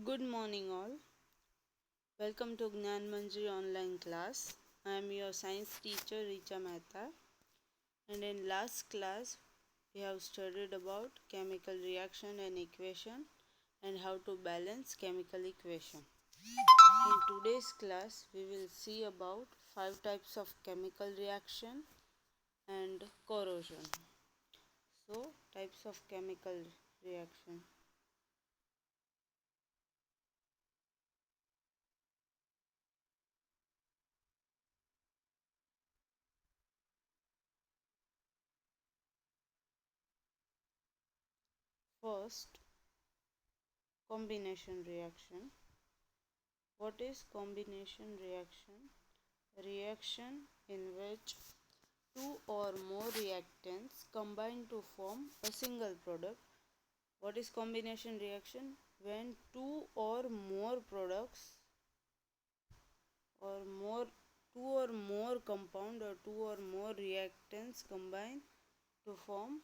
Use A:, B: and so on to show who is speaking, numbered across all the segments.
A: Good morning, all. Welcome to Gnan Manjari online class. I am your science teacher Richa Mehta, and in last class we have studied about chemical reaction and equation and how to balance chemical equation. In today's class we will see about five types of chemical reaction and corrosion. So, types of chemical reaction. First, combination reaction. What is combination reaction? A reaction in which two or more reactants combine to form a single product. What is combination reaction? When or more two or more compound or two or more reactants combine to form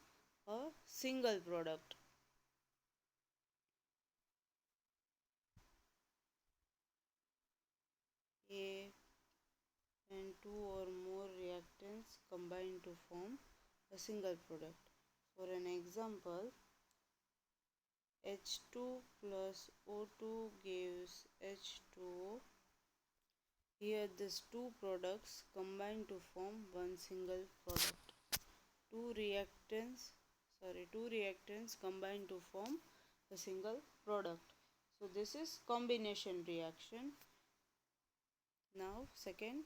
A: a single product. A and two or more reactants combine to form a single product. For an example, H2 plus O2 gives H2O. Here these two products combine to form one single product. Two reactants combine to form a single product. So this is combination reaction. Now second,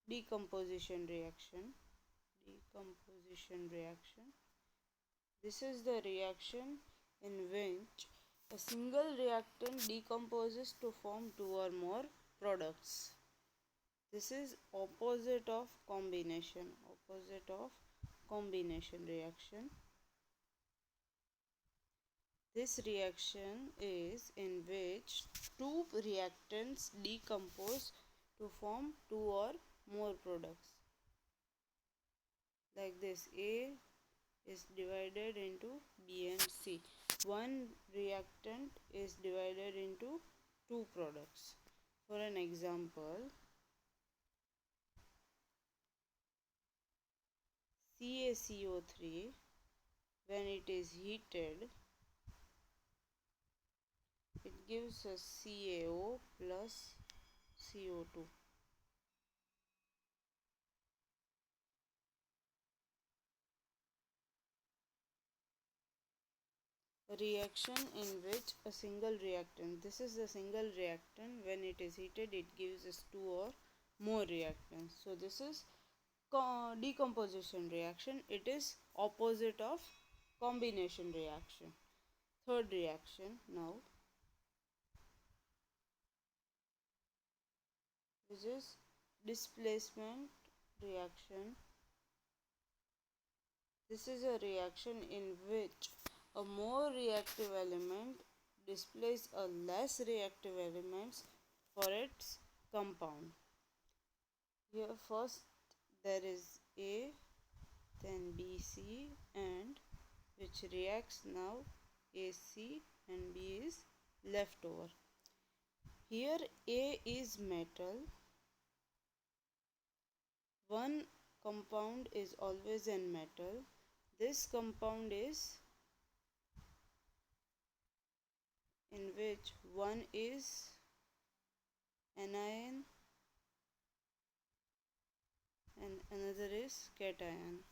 A: decomposition reaction. Decomposition reaction. This is the reaction in which a single reactant decomposes to form two or more products. This is opposite of combination reaction. This reaction is in which two reactants decompose to form two or more products. Like this, A is divided into B and C. One reactant is divided into two products. For an example, CaCO3, when it is heated, it gives us CaO plus CO2. A reaction in which a single reactant, this is the single reactant, when it is heated it gives us two or more reactants. So this is decomposition reaction. It is opposite of combination reaction. Third reaction now, which is displacement reaction. This is a reaction in which a more reactive element displaces a less reactive elements for its compound. Here first there is A, then BC, and which reacts now AC and B is left over. Here A is metal. One compound is always in metal. This compound is in which one is anion and another is cation.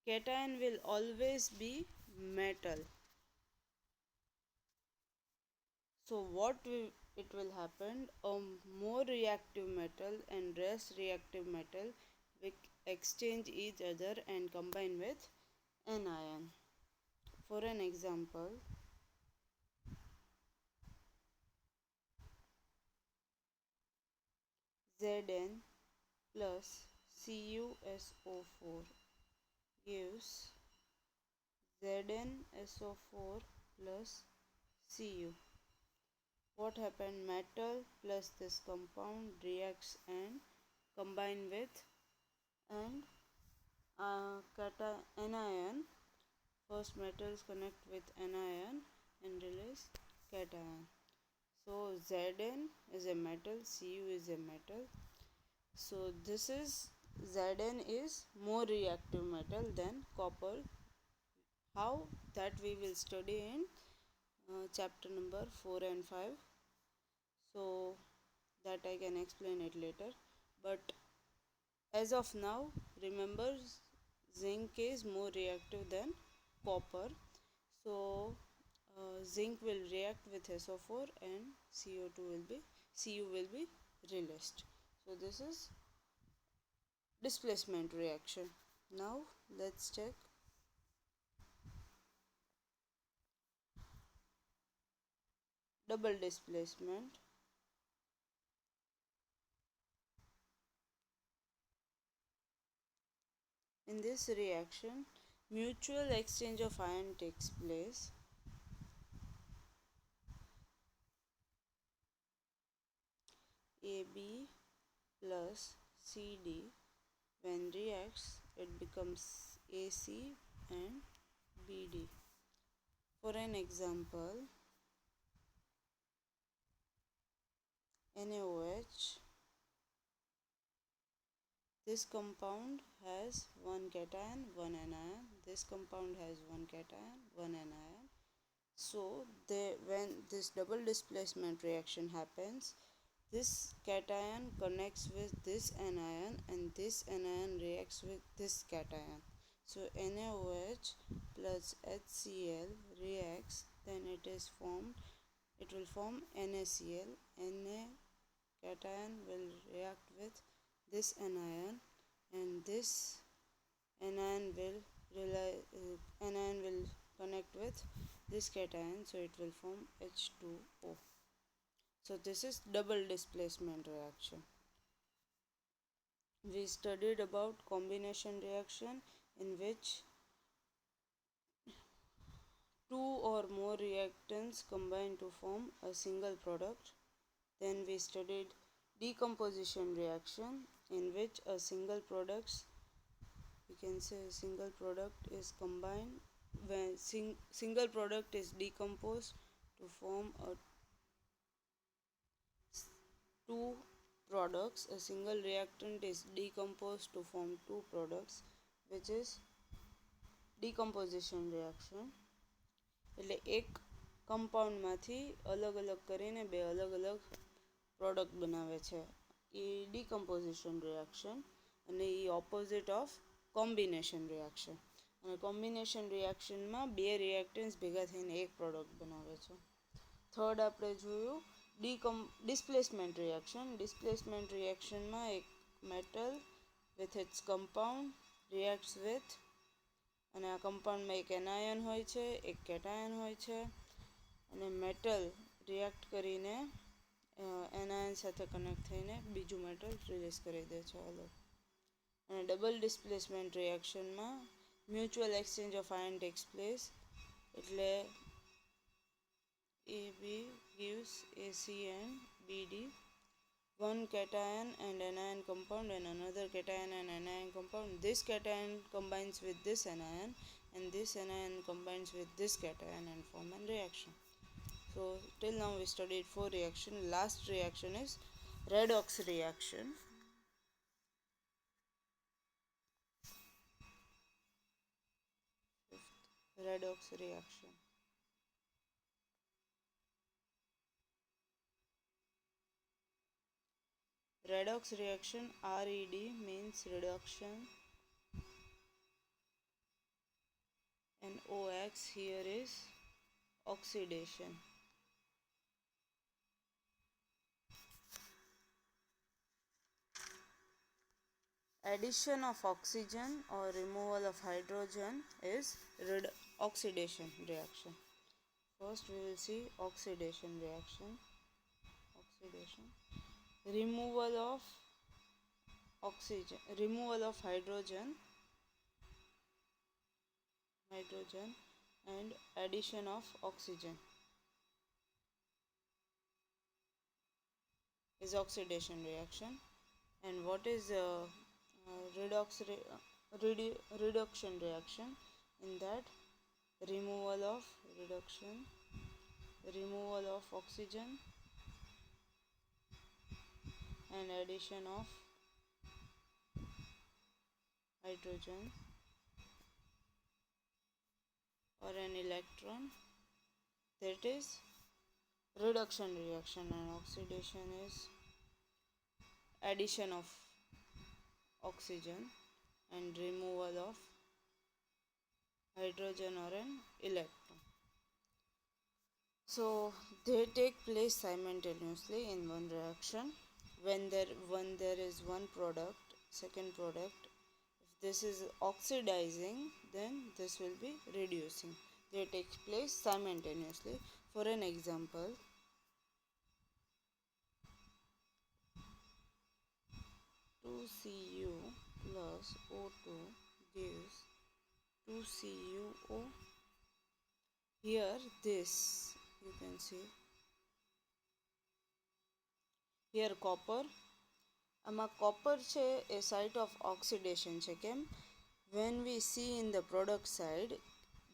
A: Cation will always be metal. So it will happen, a more reactive metal and less reactive metal will exchange each other and combine with anion. For an example, Zn plus CuSO4 gives ZnSO4 plus Cu. What happened? Metal plus this compound reacts and combine with an anion. First metals connect with anion and release cation. So Zn is a metal, Cu is a metal. So this is Zn is more reactive metal than copper. How? That we will study in chapter number 4 and 5. So that I can explain it later. But as of now, remember zinc is more reactive than copper. So zinc will react with SO4 and Cu will be released. So this is displacement reaction. Now let's check double displacement. In this reaction, mutual exchange of ion takes place. AB plus CD, when reacts it becomes AC and BD. For an example, NaOH, this compound has one cation, one anion. This compound has one cation, one anion. So when this double displacement reaction happens, this cation connects with this anion and this anion reacts with this cation. So NaOH plus HCl reacts, then it will form NaCl. Na cation will react with this anion and this anion will connect with this cation, so it will form H2O. So this is double displacement reaction. We studied about combination reaction in which two or more reactants combine to form a single product. Then we studied decomposition reaction in which a single product is combined when single product is decomposed to form two products. A single reactant is decomposed to form two products, which is decomposition reaction. એટલે એક કમ્પાઉન્ડમાંથી અલગ અલગ કરીને બે અલગ અલગ product બનાવે છે. એ ડીકમ્પોઝિશન રિએક્શન અને એ ઓપોઝિટ ઓફ કોમ્બિનેશન રિએક્શન. અને કોમ્બિનેશન રિએક્શનમાં બે રિએક્ટન્ટ્સ ભેગા થઈને એક પ્રોડક્ટ બનાવે છે. થર્ડ આપણે જોયું displacement reaction. Displacement reaction માં એક metal with its compound reacts with, અને આ કમ્પાઉન્ડમાં એક એનાયન હોય છે, એક કેટાયન હોય છે, અને મેટલ રિએક્ટ કરીને એનાયન સાથે કનેક્ટ થઈને બીજું મેટલ રિલીઝ કરી દે છે અલગ. અને ડબલ ડિસ્પ્લેસમેન્ટ રિએક્શનમાં mutual exchange of ion takes place, એટલે AB gives AC and BD, one cation and anion compound and another cation and anion compound. This cation combines with this anion and this anion combines with this cation and form a reaction. So till now we studied 4 reactions. Last reaction is redox reaction. Redox reaction. Redox reaction, RED means reduction, and OX here is oxidation. Addition of oxygen or removal of hydrogen is oxidation reaction. First we will see oxidation reaction. Removal of hydrogen and addition of oxygen is oxidation reaction. And what is reduction reaction. In that, removal of reduction, removal of oxygen and addition of hydrogen or an electron, that is reduction reaction, and oxidation is addition of oxygen and removal of hydrogen or an electron. So they take place simultaneously in one reaction. When there is one product, second product, if this is oxidizing, then this will be reducing. They take place simultaneously. For an example, 2Cu plus O2 gives 2CuO. Here this you can see here copper. આમાં copper છે એ site of oxidation છે. કેમ? When we see in the product side,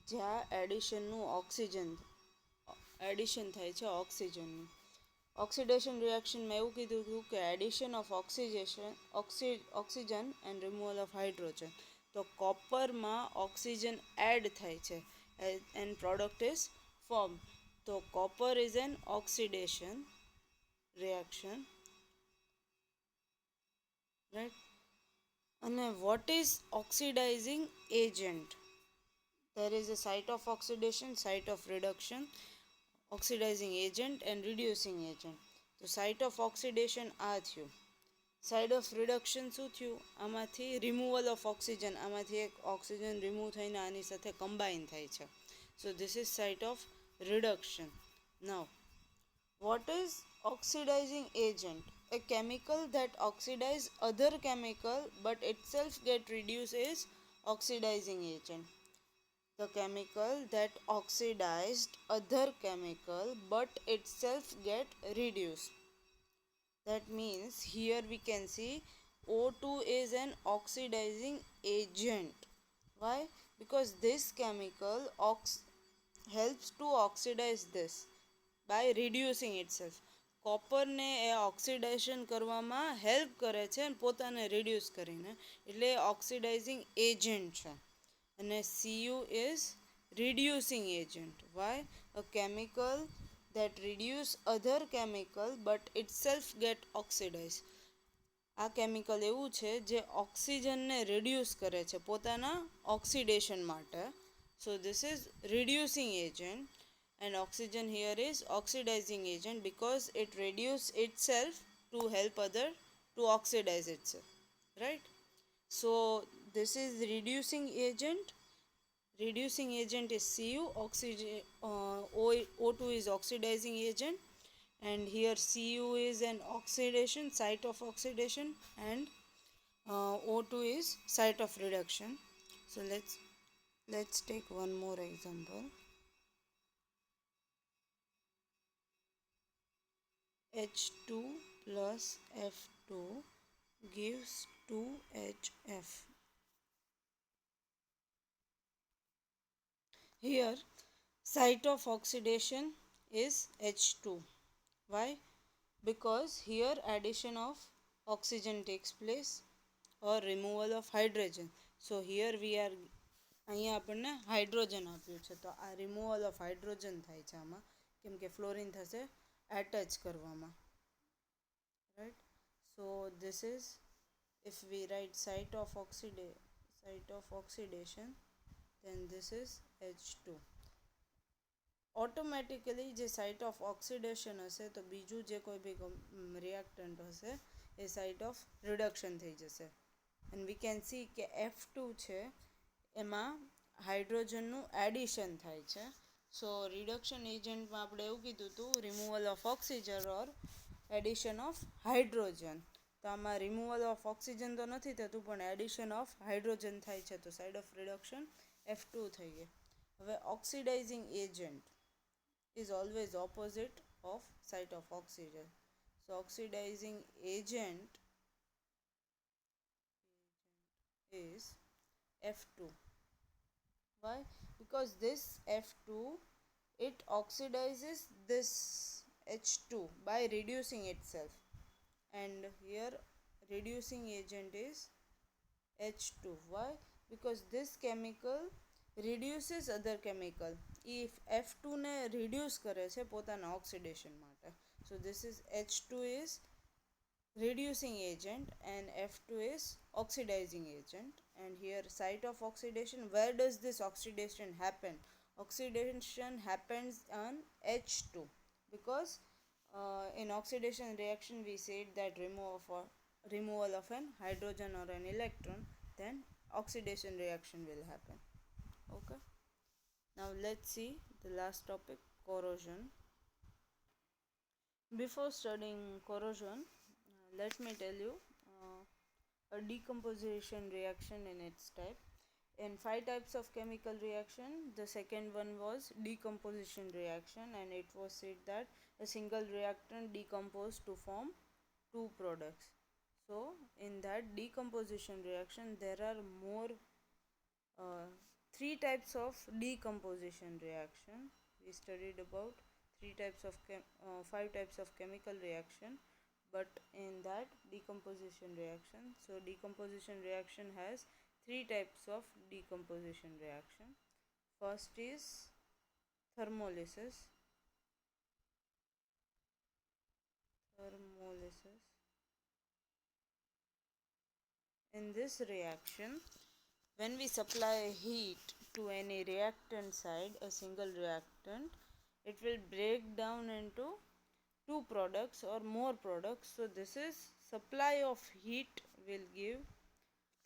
A: જ્યાં એડિશનનું addition થાય છે ઓક્સિજનનું. Oxidation રિએક્શનમાં એવું કીધું હતું કે addition of oxygen and removal of hydrogen. તો કોપરમાં ઓક્સિજન એડ થાય છે એન્ડ પ્રોડક્ટ ઇઝ ફોર્મ. તો copper is an oxidation reaction, right? And what is oxidizing agent? There is a site of oxidation, site of reduction, oxidizing agent and reducing agent. તો site of oxidation આ થયું. Side of reduction શું થયું? આમાંથી removal of oxygen, આમાંથી એક oxygen remove થઈને આની સાથે કમ્બાઈન થાય છે. So this is site of reduction. Now what is oxidizing agent? A chemical that oxidize other chemical but itself get reduced is oxidizing agent. The chemical that oxidized other chemical but itself get reduced. That means here we can see O2 is an oxidizing agent. Why? Because this chemical helps to oxidize this by reducing itself. કોપરને એ oxidation કરવામાં help કરે છે પોતાને reduce કરીને, એટલે oxidising agent છે. અને Cu is reducing agent. Why? A chemical that reduce other chemical but itself get oxidized. આ કેમિકલ એવું છે જે ઓક્સિજનને રિડ્યુસ કરે છે પોતાના ઓક્સિડેશન માટે. સો this is reducing agent. And oxygen here is oxidizing agent because it reduce itself to help other to oxidize itself, right? So this is reducing agent. Reducing agent is Cu. O2 is oxidizing agent, and here Cu is an oxidation, site of oxidation, and O2 is site of reduction. So let's take one more example. H2 plus F2 gives 2HF. Here site of oxidation is H2. Why? Because here addition of oxygen takes place or removal of hydrogen. So here we are અહીંયા આપણને hydrogen આપ્યું છે, તો આ removal of hydrogen થાય છે આમાં, કેમ કે ફ્લોરિન થશે attach કરવામાં, right? So this is, if we write site of oxidation, then this is H2. Automatically જે સાઇટ ઓફ ઓક્સિડેશન હશે તો બીજું જે કોઈ બી રિએક્ટન્ટ હશે એ સાઇટ ઓફ રિડક્શન થઈ જશે. એન્ડ વી કેન સી કે F2 છે એમાં હાઇડ્રોજનનું એડિશન થાય છે. સો રિડક્શન એજન્ટમાં આપણે એવું કીધું હતું removal of oxygen or addition of hydrogen. તો આમાં રિમૂવલ ઓફ ઓક્સિજન તો નથી થતું પણ એડિશન ઓફ હાઇડ્રોજન થાય છે, તો સાઇડ ઓફ રિડક્શન F2 થઈ ગઈ. હવે oxidising agent is always opposite of site of oxygen. So oxidizing agent is F2. Why? Because this F2, it oxidizes this H2 by reducing itself, and here reducing agent is H2. Why? Because this chemical reduces other chemical. If F2 ને reduce કરે છે પોતાના oxidation માટે, so this is H2 is reducing agent and F2 is oxidizing agent. And here site of oxidation, where does this oxidation happen? Oxidation happens on H2, because in oxidation reaction we said that removal of an hydrogen or an electron, then oxidation reaction will happen. Okay, now let's see the last topic, corrosion. Before studying corrosion, let me tell you a decomposition reaction in its type. In 5 types of chemical reaction, the second one was decomposition reaction, and it was said that a single reactant decomposed to form 2 products. So in that decomposition reaction there are more 3 types of decomposition reaction. We studied about 5 types of chemical reaction, but in that decomposition reaction, so decomposition reaction has 3 types of decomposition reaction. First is thermolysis. In this reaction, when we supply heat to any reactant side, a single reactant, it will break down into 2 products or more products. So this is supply of heat will give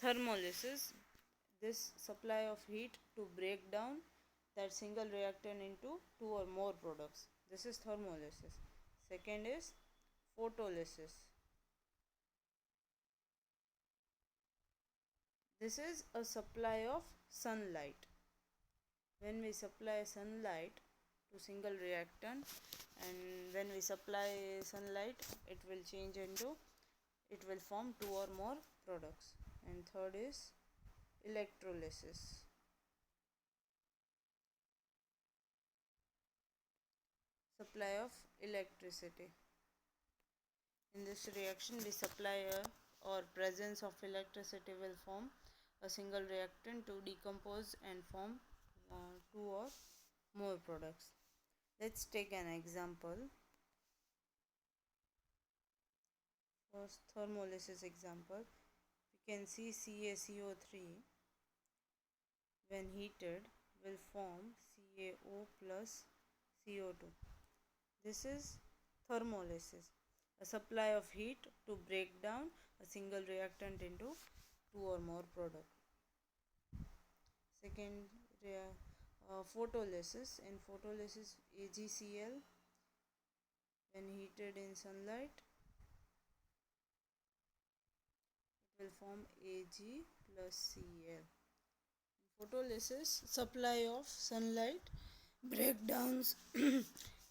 A: thermolysis. This supply of heat to break down that single reactant into 2 or more products. This is thermolysis. Second is photolysis. This is a supply of sunlight. When we supply sunlight to single reactant, and when we supply sunlight, it will form 2 or more products. And third is electrolysis. Supply of electricity. In this reaction, we supply or presence of electricity will form a single reactant to decompose and form 2 or more products. Let's take an example. First, thermolysis example. We can see CaCO3 when heated will form CaO plus CO2. This is thermolysis, a supply of heat to break down a single reactant into 2 or more products. Second, photolysis. In photolysis, AgCl when heated in sunlight, it will form Ag plus Cl. Photolysis, supply of sunlight breakdowns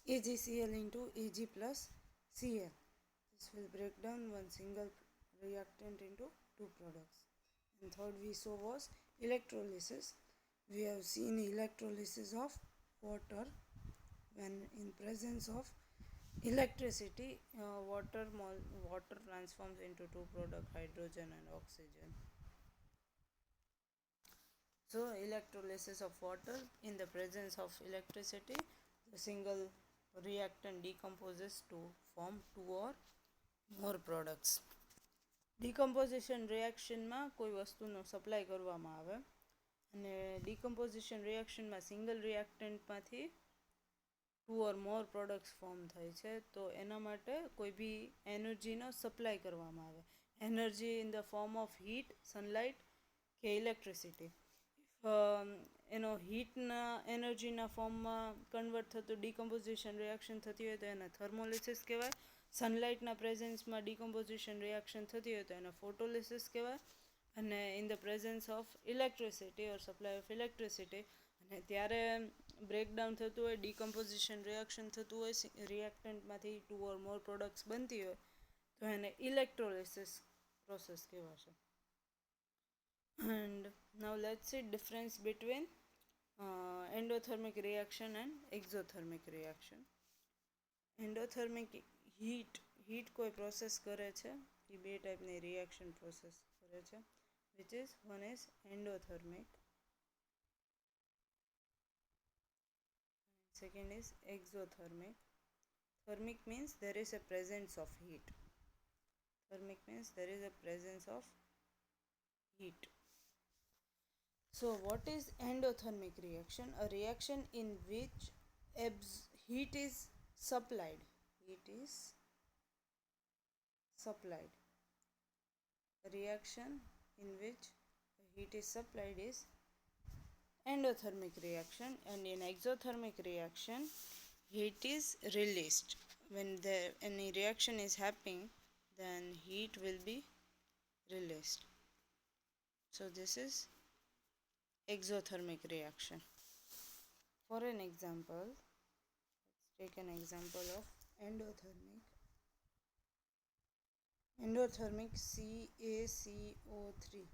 A: AgCl into Ag plus Cl. This will break down one single reactant into 2 products. And third we saw was electrolysis. We have seen electrolysis of water. When in presence of electricity, water transforms into 2 products, hydrogen and oxygen. So electrolysis of water, in the presence of electricity, the single reactant decomposes to form 2 or more products. ડિકમ્પોઝિશન રિએક્શનમાં કોઈ વસ્તુનો supply કરવામાં આવે અને ડિકમ્પોઝિશન રિએક્શનમાં single રિએક્ટન્ટમાંથી 2 ઓર મોર products form થાય છે, તો એના માટે કોઈ બી એનર્જીનો સપ્લાય કરવામાં આવે. Energy in the form of heat, sunlight કે ઇલેક્ટ્રિસિટી. એનો હીટના એનર્જીના ફોર્મમાં કન્વર્ટ થતું ડિકમ્પોઝિશન રિએક્શન થતી હોય તો એને થર્મોલિસિસ કહેવાય. સનલાઇટના પ્રેઝન્સમાં ડિકમ્પોઝિશન રિએક્શન થતી હોય તો એને ફોટોલિસિસ કહેવાય. અને in the presence of electricity or supply of electricity, અને ત્યારે બ્રેકડાઉન થતું હોય, ડિકમ્પોઝિશન રિએક્શન થતું હોય, રિએક્ટન્ટમાંથી 2 ઓર મોર પ્રોડક્ટ્સ બનતી હોય તો એને ઇલેક્ટ્રોલિસિસ પ્રોસેસ કહેવાશે. And now let's see difference between endothermic reaction and exothermic reaction. Endothermic heat કોઈ પ્રોસેસ કરે છે, એ બે ટાઈપની રિએક્શન પ્રોસેસ કરે છે, which is one is endothermic, second is exothermic. Thermic means there is a presence of heat. Thermic means there is a presence of heat. So what is endothermic reaction? A reaction in which heat is supplied. Heat is supplied. A reaction in which heat is supplied is endothermic reaction, and in exothermic reaction heat is released. When any reaction is happening, then heat will be released. So this is exothermic reaction. For an example, let's take an example of endothermic. Endothermic CaCO3.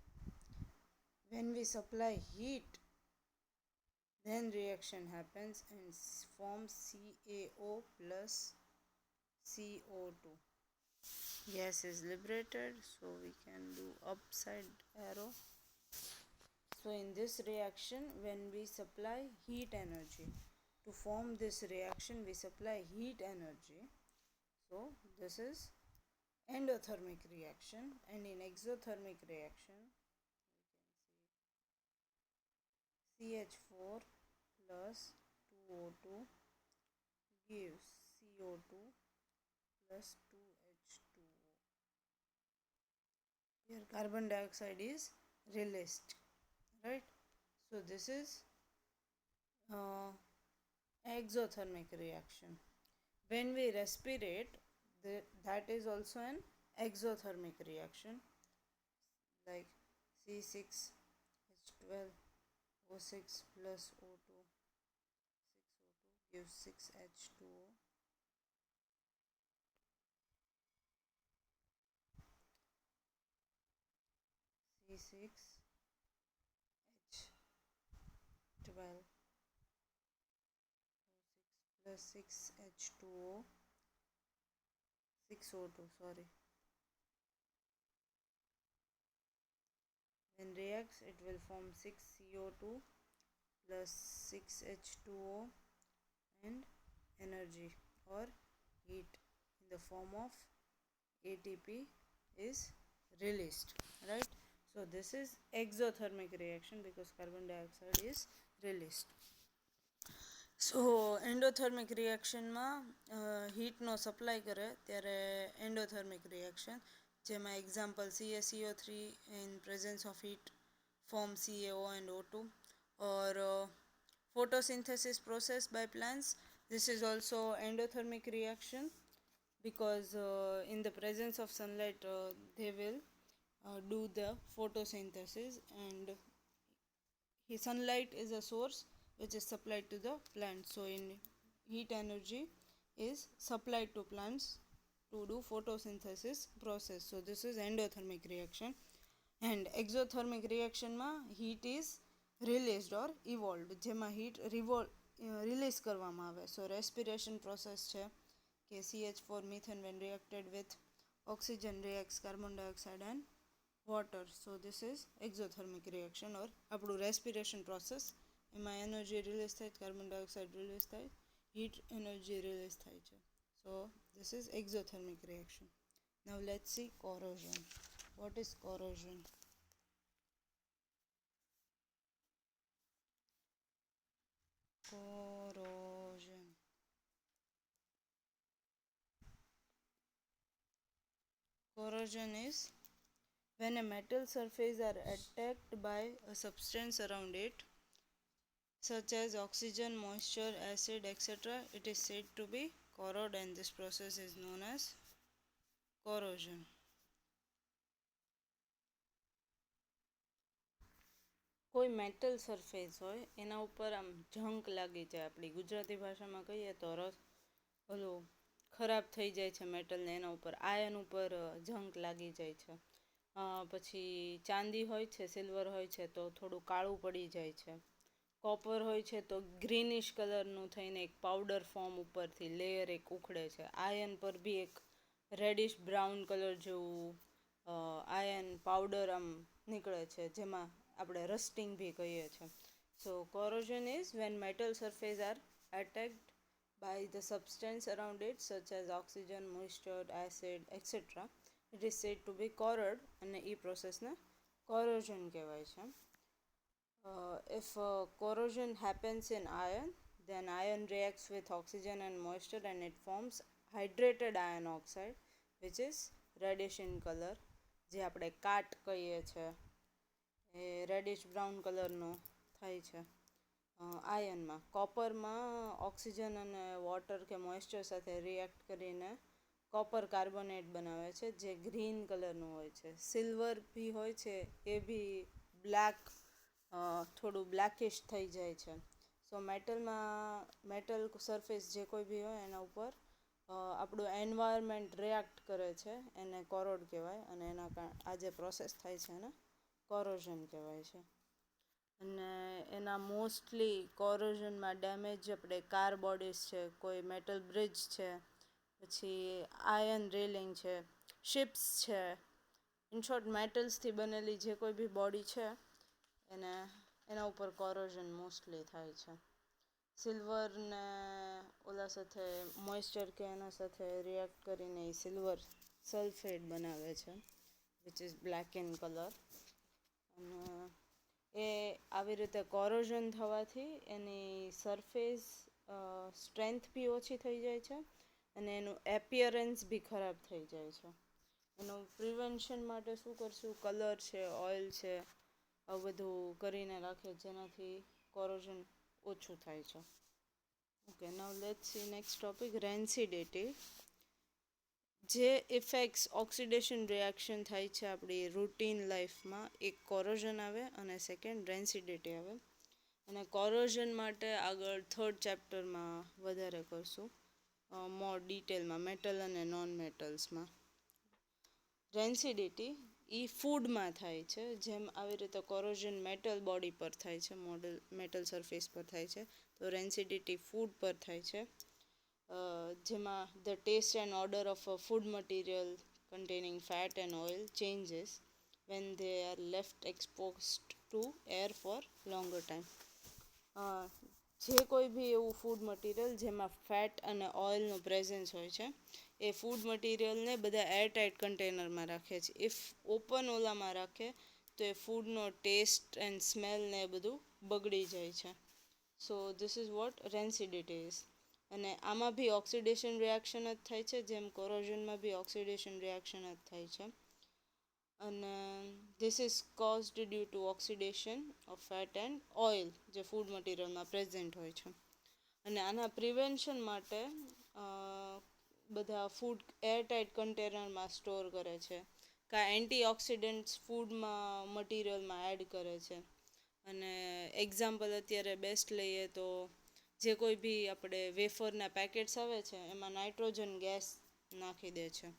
A: When we supply heat, then reaction happens and forms CaO plus CO2. Gas is liberated, so we can do upside arrow. So in this reaction, when we supply heat energy, to form this reaction we supply heat energy. So this is endothermic reaction. And in exothermic reaction, CH4 plus 2O2 gives CO2 plus 2H2O. Here carbon dioxide is released, right? So this is exothermic reaction. When we respirate, that is also an exothermic reaction, like C6H12O6 plus O2, 6O2 gives 6H2O. C6H12 plus 6H2O, 6O2, sorry. When reacts, it will form 6CO2 plus 6H2O, and energy or heat in the form of ATP is released, right? So this is exothermic reaction because carbon dioxide is released. So endothermic reaction માં heat નો supply કરે ત્યારે endothermic reaction, જેમાં example CaCO3 in presence of heat form CaO and O2, or photosynthesis process by plants. This is also endothermic reaction because in the presence of sunlight they will do the photosynthesis, and sunlight is a source which is supplied to the plant. So in heat energy is supplied to plants to do photosynthesis process. So this is endothermic reaction. And exothermic reaction ma heat is released or evolved, જેમાં heat release કરવામાં આવે. So respiration process છે કે CH4 methane when reacted with oxygen reacts carbon dioxide and water. So this is exothermic reaction, or આપણું respiration process, એમાં energy release થાય, carbon dioxide release થાય, heat energy release થાય છે. So this is exothermic reaction. Now let's see corrosion. What is corrosion? Corrosion. Corrosion is when a metal surface are attacked by a substance around it, such as oxygen, moisture, acid, etc. It is said to be corrode, and this process is known as corrosion. કોઈ metal surface હોય એના ઉપર આમ junk લાગી જાય, આપણી ગુજરાતી ભાષામાં કહીએ તો ખરાબ થઈ જાય છે મેટલને, એના ઉપર આયન ઉપર જંક લાગી જાય છે, પછી ચાંદી હોય છે, સિલ્વર હોય છે તો થોડું કાળું પડી જાય છે. કોપર હોય છે તો ગ્રીનિશ કલરનું થઈને એક પાવડર ફોર્મ ઉપરથી લેયર એક ઉખડે છે. આયર્ન પર બી એક રેડિશ બ્રાઉન કલર જેવું આયર્ન પાવડર આમ નીકળે છે, જેમાં આપણે રસ્ટિંગ બી કહીએ છીએ. સો corrosion is when metal surface are attacked by the substance around it such as oxygen, moisture, acid, etc. It is said to be corrode અને એ પ્રોસેસને corrosion કહેવાય છે. If corrosion happens in iron, then iron reacts with oxygen and moisture and it forms hydrated iron oxide which is reddish in color. જે આપણે કાટ કહીએ છીએ એ reddish brown કલરનો થાય છે આયર્નમાં. કોપરમાં ઓક્સિજન અને વોટર કે મોઇસ્ચર સાથે રિએક્ટ કરીને કોપર કાર્બોનેટ બનાવે છે જે ગ્રીન કલરનું હોય છે. સિલ્વર બી હોય છે એ બી બ્લેક થોડું બ્લેકિશ થઈ જાય છે. સો મેટલ સરફેસ જે કોઈ બી હોય એના ઉપર આપણું એન્વાયરમેન્ટ રિએક્ટ કરે છે એને કોરોડ કહેવાય અને આ જે પ્રોસેસ થાય છે એને કોરોઝન કહેવાય છે. અને એના મોસ્ટલી કોરોઝનમાં ડેમેજ આપણે કાર બોડીઝ છે, કોઈ મેટલ બ્રિજ છે, પછી આયર્ન રેલિંગ છે, શિપ્સ છે, ઇન શોર્ટ મેટલ્સથી બનેલી જે કોઈ બી બોડી છે એના ઉપર કોરોઝન મોસ્ટલી થાય છે. સિલ્વરને ઓલા સાથે મોઇસ્ચર કે એના સાથે રિએક્ટ કરીને એ સિલ્વર સલ્ફેટ બનાવે છે which is black in colour. અને એ આવી રીતે કોરોઝન થવાથી એની સરફેસ સ્ટ્રેન્થ બી ઓછી થઈ જાય છે અને એનું એપિયરન્સ બી ખરાબ થઈ જાય છે. એનું પ્રિવેન્શન માટે શું કરશું? કલર છે, ઓઇલ છે, આવું બધું કરીને રાખે જેનાથી કોરોઝન ઓછું થાય છે. Okay, now let's see next topic, rancidity. જે ઇફેક્ટ્સ ઓક્સિડેશન રિએક્શન થાય છે આપણી રૂટીન લાઈફમાં, એક કોરોઝન આવે અને સેકન્ડ રેન્સિડિટી આવે. અને કોરોઝન માટે આગળ થર્ડ ચેપ્ટરમાં વધારે કરશું, મોર ડિટેલમાં, મેટલ અને નોન મેટલ્સમાં. રેન્સિડિટી એ ફૂડમાં થાય છે, જેમ આવી રીતે કોરોઝન મેટલ બોડી પર થાય છે, મેટલ સરફેસ પર થાય છે, તો રેન્સિડિટી ફૂડ પર થાય છે. જેમાં the taste and odour of a food material containing fat and oil changes when they are left exposed to air for longer time. જે કોઈ બી એવું ફૂડ મટીરિયલ જેમાં ફેટ અને ઓઇલનું પ્રેઝન્સ હોય છે એ ફૂડ મટીરિયલને બધા એરટાઇટ કન્ટેનરમાં રાખે છે. ઇફ ઓપન ઓલામાં રાખે તો એ ફૂડનો ટેસ્ટ એન્ડ સ્મેલ ને એ બધું બગડી જાય છે. So this is what rancidity is. અને આમાં બી ઓક્સિડેશન રિએક્શન જ થાય છે, જેમ કોરોઝનમાં બી ઓક્સિડેશન રિએક્શન જ થાય છે. અને this is caused due to oxidation of fat and oil જે ફૂડ મટીરિયલમાં પ્રેઝન્ટ હોય છે. અને આના પ્રિવેન્શન માટે બધા ફૂડ એરટાઇટ કન્ટેનરમાં સ્ટોર કરે છે, કાં એન્ટીઓક્સિડન્ટ્સ ફૂડમાં મટીરિયલમાં એડ કરે છે. અને એક્ઝામ્પલ અત્યારે બેસ્ટ લઈએ તો જે કોઈ બી આપણે વેફરના પેકેટ્સ આવે છે એમાં નાઇટ્રોજન ગેસ નાખી દે છે,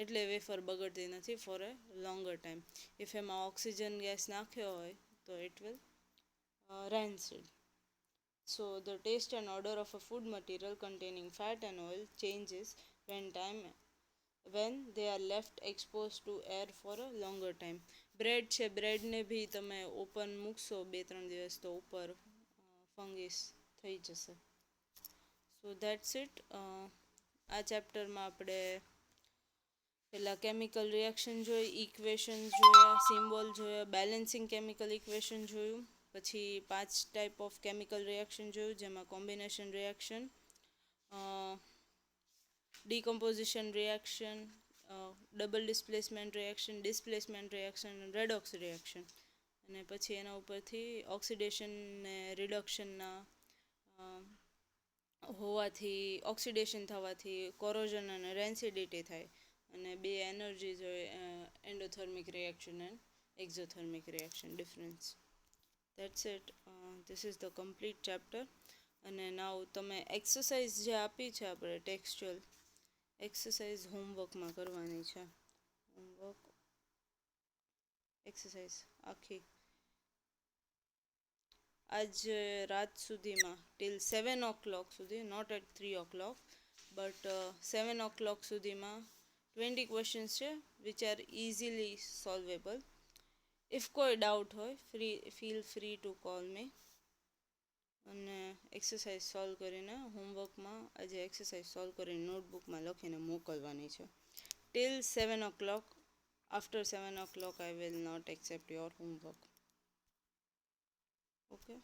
A: એટલે વેફર બગડતી નથી for a longer time. If એમાં ઓક્સિજન ગેસ નાખ્યો હોય તો it will rancid. So the taste and odor of a food material containing fat and oil changes when they are left exposed to air for a longer time. Bread છે, બ્રેડને બી તમે open મૂકશો 2-3 દિવસ તો ઉપર ફંગીસ થઈ જશે. સો દેટ્સ ઇટ. આ ચેપ્ટરમાં આપણે પહેલાં કેમિકલ રિએક્શન જોઈ, ઇક્વેશન્સ જોયા, સિમ્બોલ જોયા, બેલેન્સિંગ કેમિકલ ઇક્વેશન જોયું, પછી 5 ટાઈપ ઓફ કેમિકલ રિએક્શન જોયું જેમાં combination reaction, decomposition reaction, double displacement reaction, redox reaction. અને પછી એના ઉપરથી ઓક્સિડેશન ને રિડક્શનના હોવાથી, ઓક્સિડેશન થવાથી કોરોઝન અને રેન્સિડિટી થાય. અને બે એનર્જીઝ હોય, endothermic reaction and exothermic reaction difference. That's it. This is the complete chapter. અને નાવ તમે એક્સરસાઇઝ જે આપી છે આપણે ટેક્સ્ચ્યુઅલ એક્સરસાઇઝ હોમવર્કમાં કરવાની છે. હોમવર્ક એક્સરસાઇઝ આખી આજ રાત સુધીમાં ટિલ 7 o'clock સુધી, not at 3 o'clock but 7 o'clock સુધીમાં 20 ક્વેશ્ચન્સ છે which are easily solvable. If કોઈ ડાઉટ હોય ફીલ ફ્રી ટુ કોલ મી. અને એક્સરસાઇઝ સોલ્વ કરીને હોમવર્કમાં આજે એક્સરસાઇઝ સોલ્વ કરીને નોટબુકમાં લખીને મોકલવાની છે till 7 o'clock. After 7 o'clock I will not accept your homework. Okay.